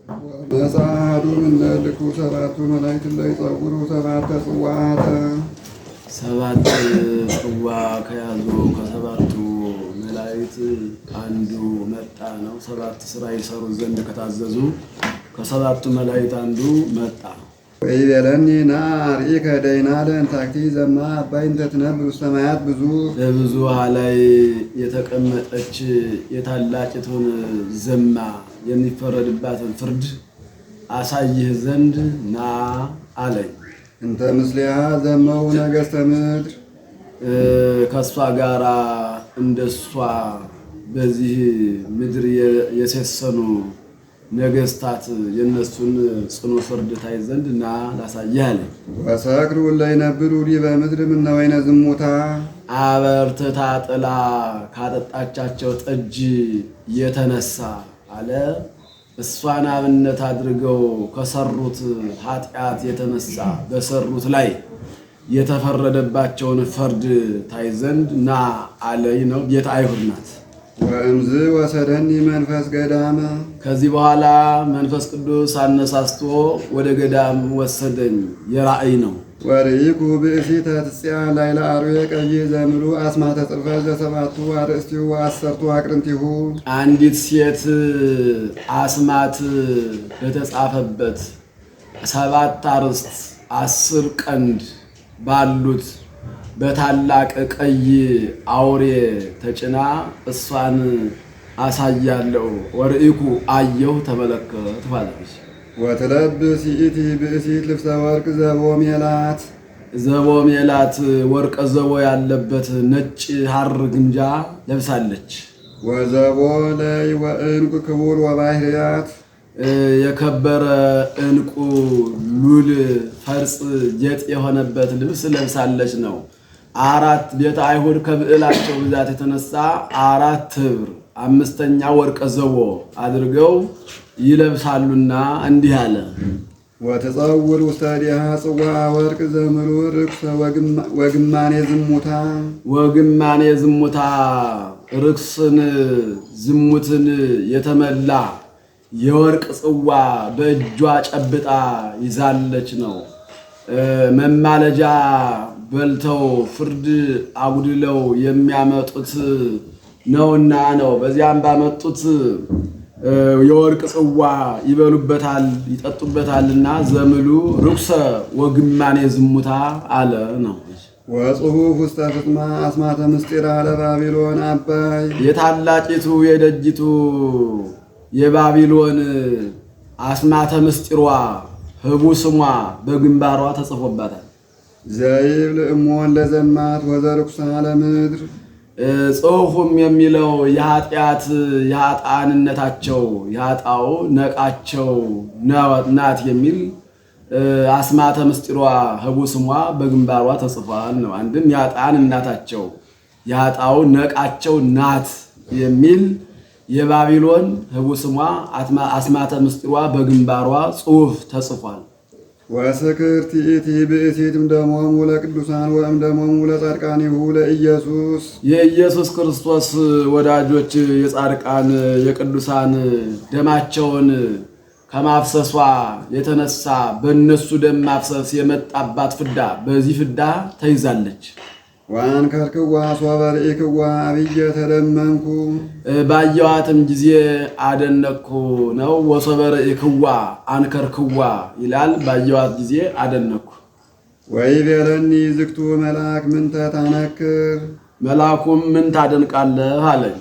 መጽሐዱ ምነልኩ ሰባቱ መላእክት ላይ ጸጉሩ ሰባተ ጽዋዓተ ሰባት ጽዋ ከያዙ ከሰባቱ መላእክት አንዱ መጣ ነው። ሰባት ስራ ይሰሩ ዘንድ ከታዘዙ ከሰባቱ መላእክት አንዱ መጣ። ወይቤለኒ ናርኢከ ደይና ለእንታክቲ ዘማ አባይን ተትነብር ውስተ ሰማያት ብዙ በብዙ ውሃ ላይ የተቀመጠች የታላቂቱን ዘማ የሚፈረድባትን ፍርድ አሳይህ ዘንድ ና አለኝ። እንተ ምስሊሃ ዘመው ነገሥተ ምድር ከሷ ጋራ እንደሷ በዚህ ምድር የሴሰኑ ነገስታት የነሱን ጽኑ ፍርድ ታይ ዘንድ ና ላሳይህ አለኝ። ወሰክሩ ለይነብሩ ዲበ ምድር ምነ ወይነ ዝሙታ አበርትታ ጥላ ካጠጣቻቸው ጠጅ የተነሳ አለ። እሷን አብነት አድርገው ከሰሩት ኃጢአት የተነሳ በሰሩት ላይ የተፈረደባቸውን ፍርድ ታይ ዘንድ ና አለኝ ነው። ቤተ አይሁድ ናት። ወእምዝ ወሰደኒ መንፈስ ገዳመ ከዚህ በኋላ መንፈስ ቅዱስ አነሳስቶ ወደ ገዳም ወሰደኝ። የራእይ ነው። ወርኢኩ ብእሲተ ትጽያ ላዕለ አርዌ ቀይ ዘምሉ አስማተ ጽርፈት ዘሰባቱ አርእስቲሁ ወአሰርቱ አቅርንቲሁ አንዲት ሴት አስማት በተጻፈበት 7 አርእስት 10 ቀንድ ባሉት በታላቅ ቀይ አውሬ ተጭና እሷን አሳያለሁ። ወርኢኩ አየሁ ተመለከቱ ባለች። ወትለብስ ይእቲ ብእሲት ልብሰ ወርቅ ዘቦ ሜላት ዘቦ ሜላት ወርቀ ዘቦ ያለበት ነጭ ሐር ግምጃ ለብሳለች። ወዘቦ ላይ ወእንቁ ክቡር ወባህርያት የከበረ እንቁ ሉል ፈርጽ ጌጥ የሆነበት ልብስ ለብሳለች ነው። 4 ቤተ አይሁድ ከብዕላቸው ብዛት የተነሳ 4 ኅብር 5ኛ ወርቀ ዘቦ አድርገው ይለብሳሉና እንዲህ አለ። ወተጸውር ውስተ ዲሃ ጽዋ ወርቅ ዘምሉ ርክሰ ወግማኔ ዝሙታ ወግማኔ ዝሙታ ርክስን ዝሙትን የተመላ የወርቅ ጽዋ በእጇ ጨብጣ ይዛለች ነው። መማለጃ በልተው ፍርድ አጉድለው የሚያመጡት ነውና ነው። በዚያም ባመጡት የወርቅ ጽዋ ይበሉበታል ይጠጡበታልና ዘምሉ ርኩሰ ወግማኔ ዝሙታ አለ ነው። ወጽሑፍ ውስተ ፍጥማ አስማተ ምስጢራ ለባቢሎን አባይ የታላቂቱ የደጅቱ የባቢሎን አስማተ ምስጢሯ ህቡ ስሟ በግንባሯ ተጽፎባታል። ዘይብል እሞን ለዘማት ወዘርኩሳ ለምድር ጽሑፉም የሚለው የኃጢአት የኃጥአንነታቸው የኃጣው ነቃቸው ናት የሚል አስማተ ምስጢሯ ህቡ ስሟ በግንባሯ ተጽፏል ነው። አንድም የኃጥአን እናታቸው የኃጣው ነቃቸው ናት የሚል የባቢሎን ህቡ ስሟ አስማተ ምስጢሯ በግንባሯ ጽሑፍ ተጽፏል። ወስክርት ይእቲ ብእሲትም ደሞሙ ለቅዱሳን ወእም ደሞሙ ለጻድቃኒሁ ለኢየሱስ የኢየሱስ ክርስቶስ ወዳጆች የጻድቃን የቅዱሳን ደማቸውን ከማፍሰሷ የተነሳ በእነሱ ደም ማፍሰስ የመጣባት ፍዳ በዚህ ፍዳ ተይዛለች። ወአንከርክዋ ሶበ ርኢክዋ አብየ ተደመምኩ ባየዋትም ጊዜ አደነኩ ነው። ወሶበ ርኢክዋ አንከርክዋ ይላል። ባየዋት ጊዜ አደነኩ። ወይቤለኒ ዝግቱ መልአክ ምንተ ታነክር መልአኩም ምን ታደንቃለህ አለኝ።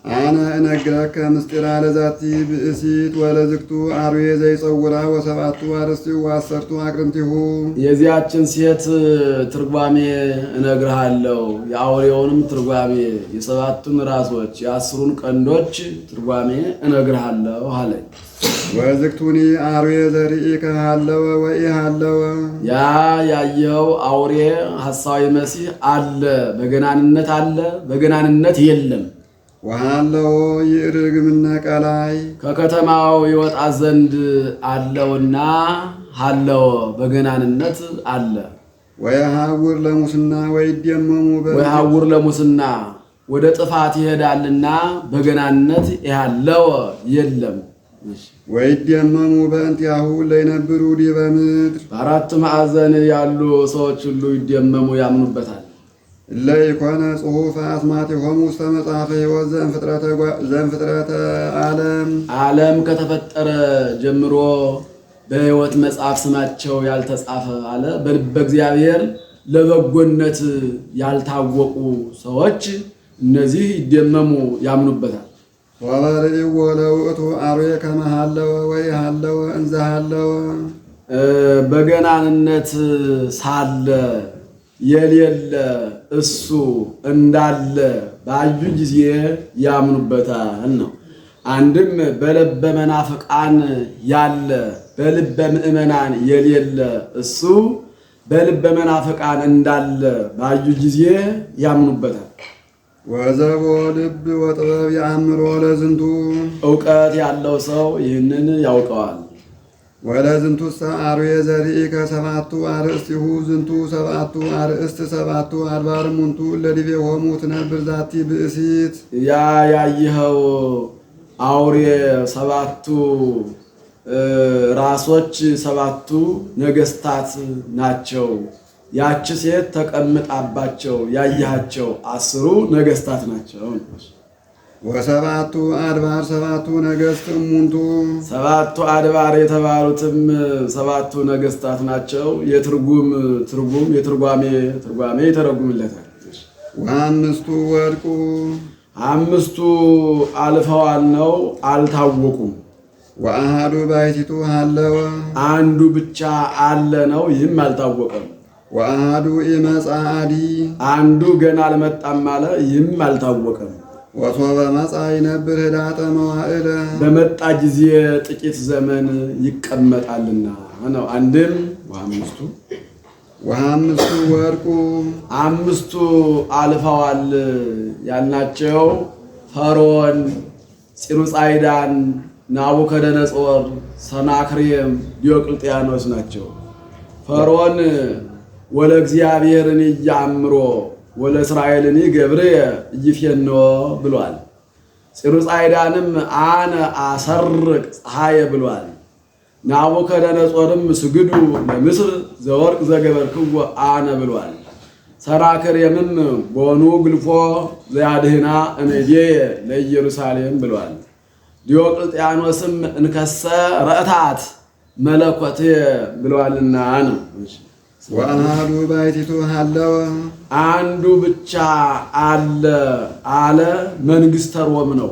አነ እነግረከ ምስጢራ ለዛቲ ብእሲት ወለዝግቱ አርዌ ዘይጸውራ ወሰባቱ አርእስቲሁ ወአሰርቱ አቅርንቲሁ የዚያችን ሴት ትርጓሜ እነግርሃለሁ። የአውሬውንም ትርጓሜ የሰባቱን ራሶች የአስሩን ቀንዶች ትርጓሜ እነግርሃለሁ አለኝ። ወዝግቱኒ አርዌ ዘርኢከ ሃለወ ወኢሃለወ ያ ያየኸው አውሬ ሐሳዊ መሲህ አለ፣ በገናንነት አለ፣ በገናንነት የለም። ወሃለዎ ይዕርግ እምነ ቀላይ ከከተማው ይወጣ ዘንድ አለውና ሃለዎ በገናንነት አለ። ወየሐውር ለሙስና ወይደመሙ ወየሐውር ለሙስና ወደ ጥፋት ይሄዳልና በገናንነት ያለው የለም። ወይደመሙ በእንቲአሁ ለይነብሩ ዲበ ምድር በአራት ማዕዘን ያሉ ሰዎች ሁሉ ይደመሙ ያምኑበታል። ለይኮነ ጽሑፈ አስማቲሆሙ ውስተ መጽሐፈ ሕይወት ዘእምፍጥረተ ዓለም ከተፈጠረ ጀምሮ በሕይወት መጽሐፍ ስማቸው ያልተጻፈ አለ በልበ እግዚአብሔር ለበጎነት ያልታወቁ ሰዎች እነዚህ ይደመሙ ያምኑበታል። ወበርእይዎ ለውእቱ አርዌ ከመ ሀለወ ወኢሀለወ እንዘ ሀለወ በገናንነት ሳለ የሌለ እሱ እንዳለ ባዩ ጊዜ ያምኑበታል ነው። አንድም በልበ መናፍቃን ያለ በልበ ምእመናን የሌለ እሱ በልበ መናፍቃን እንዳለ ባዩ ጊዜ ያምኑበታል። ወዘቦ ልብ ወጥበብ ያእምሮ ለዝንቱ ዕውቀት ያለው ሰው ይህንን ያውቀዋል። ወለዝንቱሰ አርዌ ዘርኢከ ሰባቱ አርእስቲሁ ዝንቱ ሰባቱ አርእስት ሰባቱ አድባር እሙንቱ ለዲቤሆሙ ትነብር ዛቲ ብእሲት ያ ያየኸው አውሬ ሰባቱ ራሶች ሰባቱ ነገስታት ናቸው። ያች ሴት ተቀምጣባቸው ያያቸው 10 ነገስታት ናቸው። ወሰባቱ አድባር ሰባቱ ነገስት እሙንቱ ሰባቱ አድባር የተባሉትም ሰባቱ ነገስታት ናቸው። የትርጓሜ ይተረጉምለታል። ወአምስቱ ወድቁ 5ቱ አልፈዋል ነው አልታወቁም። ወአሃዱ ባሕቲቱ ሀለወ አንዱ ብቻ አለ ነው ይህም አልታወቀም። ወአሃዱ ኢመጽአዲ አንዱ ገና አልመጣም አለ ይህም አልታወቀም። ወሶበ መጻ ይነብር ህዳጠ መዋዕለ በመጣ ጊዜ ጥቂት ዘመን ይቀመጣልና ነው። አንድም ወአምስቱ ወድቁ 5ቱ አልፈዋል ያልናቸው ፈርዖን፣ ፂሩጻይዳን፣ ናቡከደነጾር፣ ሰናክሬም፣ ዲዮቅልጥያኖስ ናቸው። ፈርዖን ወለ እግዚአብሔርን እያምሮ ወለ እስራኤልን ገብርየ ይፌኖ ብሏል። ፂሩጻይዳንም አነ አሰርቅ ፀሐየ ብሏል። ናቡከደነጾርም ስግዱ ለምስር ዘወርቅ ዘገበርክዎ አነ ብሏል። ሰናክሬምም ቦኑ ግልፎ ዘያድህና እምዬ ለኢየሩሳሌም ብሏል። ዲዮቅልጥያኖስም እንከሰ ረእታት መለኮትየ ብሏልና ነው። ወአሃዱ ባሕቲቱ ሀለወ አንዱ ብቻ አለ መንግሥተ ሮም ነው።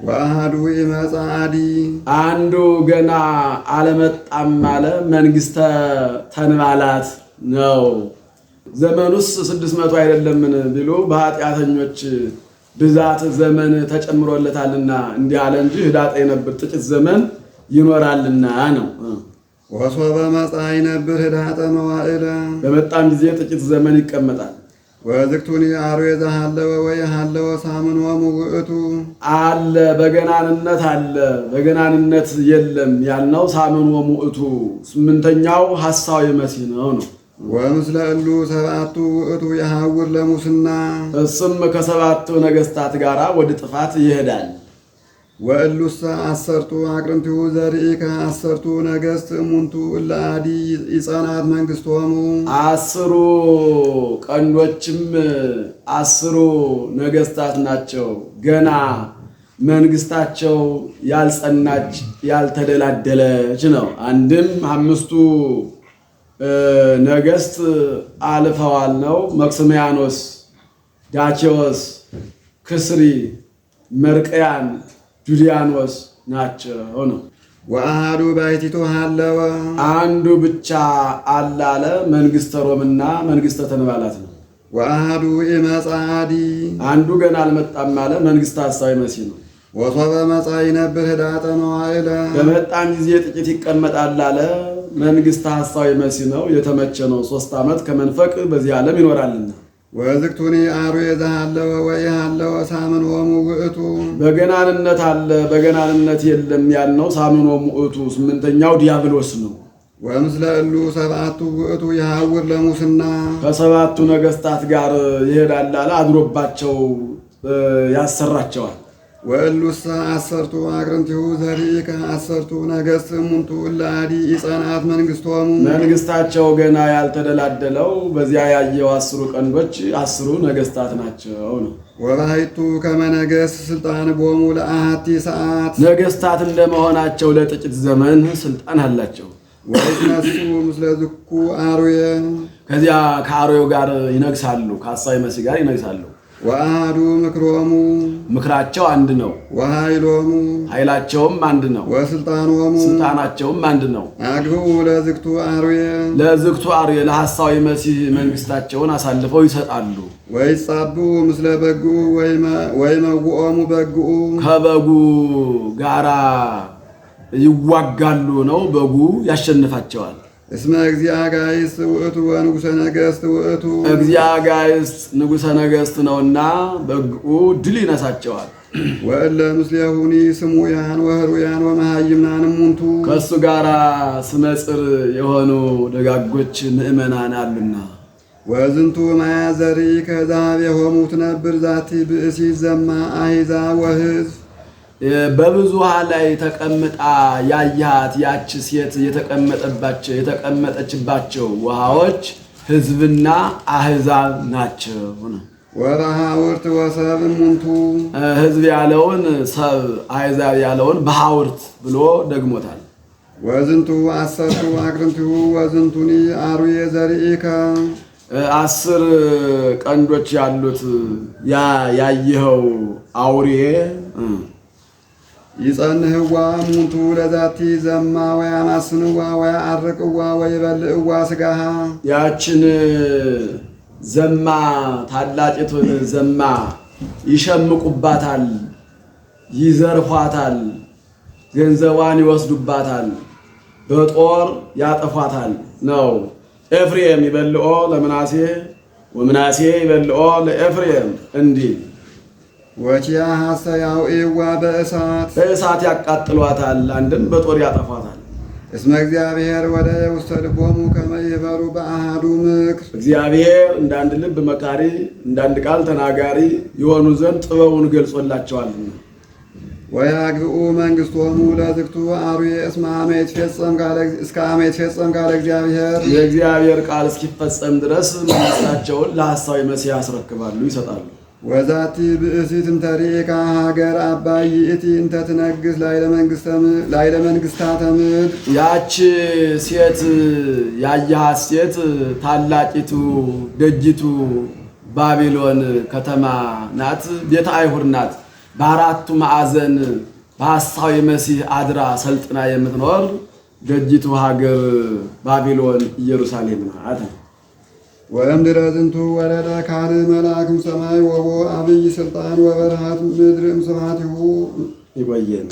ወአሃዱ ኢመጽአዲ አንዱ ገና አለመጣም አለ መንግሥተ ተንባላት ነው። ዘመኑስ 600 አይደለምን ቢሉ በኃጢአተኞች ብዛት ዘመን ተጨምሮለታልና እንዲህ አለ እንጂ ህዳጣ የነበር ጥቂት ዘመን ይኖራልና ነው። ወሶበ መጻ ይነብር ህዳጠ መዋዕለ በመጣም ጊዜ ጥቂት ዘመን ይቀመጣል። ወዝክቱኒ አርዌ ዘሀለወ ወኢሀለወ ሳምኖሙ ውእቱ አለ በገናንነት የለም ያልነው ሳምኖሙ ውእቱ 8ኛው ሐሳዊ መሲህ ነው። ወምስለ እሉ ሰባቱ ውእቱ የሐውር ለሙስና እሱም ከሰባቱ ነገስታት ጋር ወደ ጥፋት ይሄዳል። ወእሉሰ 10ቱ አቅርንቲሁ ዘርኢከ 10ቱ ነገስት እሙንቱ እለ አዲ ይጸናት መንግስቶሙ 10 ቀንዶችም 10 ነገስታት ናቸው። ገና መንግስታቸው ያልጸናች ያልተደላደለች ነው። አንድም 5ቱ ነገስት አልፈዋል ነው። መክስሚያኖስ፣ ዳኬዎስ፣ ክስሪ፣ መርቅያን፣ ጁልያኖስ ናቸው ነው። ወአሃዱ ባሕቲቱ ሀለወ አንዱ ብቻ አለ መንግስተ ሮምና መንግስተ ተንባላት ነው። ወአሃዱ ኢመጽአዲ አንዱ ገና አልመጣም አለ መንግስተ ሐሳዊ መሲህ ነው። ወሶበ መጻ ይነብር ህዳጠ መዋዕለ በመጣም ጊዜ ጥቂት ይቀመጣል አለ መንግስተ ሐሳዊ መሲህ ነው። የተመቸ ነው። 3 ዓመት ከመንፈቅ በዚህ ዓለም ይኖራልና። ወዝክቱኒ አርዌ ዘሀለወ ወኢሀለወ ሳምኖሙ ውእቱ በገናንነት አለ በገናንነት የለም ያልነው ሳምኖሙ ውእቱ 8ኛው ዲያብሎስ ነው። ወምስለ እሉ ሰባቱ ውእቱ የሐውር ለሙስና ከሰባቱ ነገስታት ጋር ይሄዳል አለ አድሮባቸው ያሰራቸዋል። ወእሉሰ አሰርቱ አቅርንቲሁ ዘሪከ አሰርቱ ነገሥት እሙንቱ እላዲ ኢጸናት መንግሥቶሙ መንግስታቸው ገና ያልተደላደለው በዚያ ያየው 10 ቀንዶች 10 ነገሥታት ናቸው ነው። ወባሕቱ ከመ ነገሥት ስልጣን ቦሙ ለአሐቲ ሰዓት ነገሥታት እንደመሆናቸው ለጥቂት ዘመን ስልጣን አላቸው። ወይትነሱ ምስለ ዝኩ አርዌ ከዚያ ከአርዌው ጋር ይነግሳሉ፣ ከሐሳዊ መሲህ ጋር ይነግሳሉ። ወአሐዱ ምክሮሙ ምክራቸው አንድ ነው። ወኃይሎሙ ኃይላቸውም አንድ ነው። ወስልጣኖሙ ስልጣናቸውም አንድ ነው። አግብኡ ለዝክቱ አርዌ ለዝክቱ አርዌ ለሐሳዊ መሲህ መንግስታቸውን አሳልፈው ይሰጣሉ። ወይጻብኡ ምስለ በግኡ ወይመውኦሙ በግኡ ከበጉ ጋራ ይዋጋሉ ነው። በጉ ያሸንፋቸዋል። እስመ እግዚአ ጋይስት ውእቱ ወንጉሰ ነገሥት ውእቱ እግዚአ ጋይስት ንጉሠ ነገሥት ነውና በግኡ ድል ይነሳቸዋል። ወእለ ምስሌሁኒ ስሙያን ወህሩያን ወመሃይምናን እሙንቱ ከእሱ ጋር ስመጽር የሆኑ ደጋጎች ምእመናን አሉና ወዝንቱ ማያዘሪ ከዛቤሆሙ ትነብር ዛቲ ብእሲ ዘማ አሕዛብ ወሕዝብ በብዙሃ ላይ ተቀምጣ ያያት ያች ሴት የተቀመጠችባቸው ውሃዎች ሕዝብና አሕዛብ ናቸው። ወበሃውርት ወሰብ እሙንቱ ሕዝብ ያለውን ሰብ፣ አሕዛብ ያለውን በሃውርት ብሎ ደግሞታል። ወዝንቱ አሰርቱ አቅርንቲሁ ወዝንቱኒ አርዌ ዘርኢከ 10 ቀንዶች ያሉት ያየኸው አውሬ ይጸንህዋ እሙንቱ ለዛቲ ዘማ ወያማስንዋ ወያአርቅዋ ወይበልዕዋ ስጋሃ ያችን ዘማ ታላቂቱን ዘማ ይሸምቁባታል፣ ይዘርፏታል፣ ገንዘቧን ይወስዱባታል፣ በጦር ያጠፏታል ነው። ኤፍሬም ይበልዖ ለምናሴ ወምናሴ ይበልዖ ለኤፍሬም እንዲህ ወቺያ ሐሰያውኢዋ በእሳት ያቃጥሏታል፣ አንድም በጦር ያጠፏታል። እስመ እግዚአብሔር ወደ ውስተ ልቦሙ ከመ ይበሩ በአሐዱ ምክር እግዚአብሔር እንዳንድ ልብ መካሪ እንዳንድ ቃል ተናጋሪ የሆኑ ዘንድ ጥበቡን ገልጾላቸዋልና። ወያግብኡ መንግሥቶሙ ለዝክቱ አርዌ እስከ አመ ይትፌጸም ቃለ እግዚአብሔር የእግዚአብሔር ቃል እስኪፈጸም ድረስ መንግሥታቸውን ለሐሳዊ መሲህ ያስረክባሉ፣ ይሰጣሉ። ወዛቲ ብእሲት እንተሪካ ሀገር አባይ ይእቲ እንተ ትነግስ ላይለ መንግሥታተ ምድር ያች ሴት ያየሃት ሴት ታላቂቱ ደጅቱ ባቢሎን ከተማ ናት፣ ቤተ አይሁድ ናት። በአራቱ ማዕዘን በሐሳዊ መሲህ አድራ ሰልጥና የምትኖር ደጅቱ ሀገር ባቢሎን ኢየሩሳሌም ናት። ወእምድረ ዝንቱ ወረደ ካልእ መልአክም ሰማይ ወቦ አብይ ስልጣን ወበረሃት ምድርም ስብሐቲሁ ይቆየን።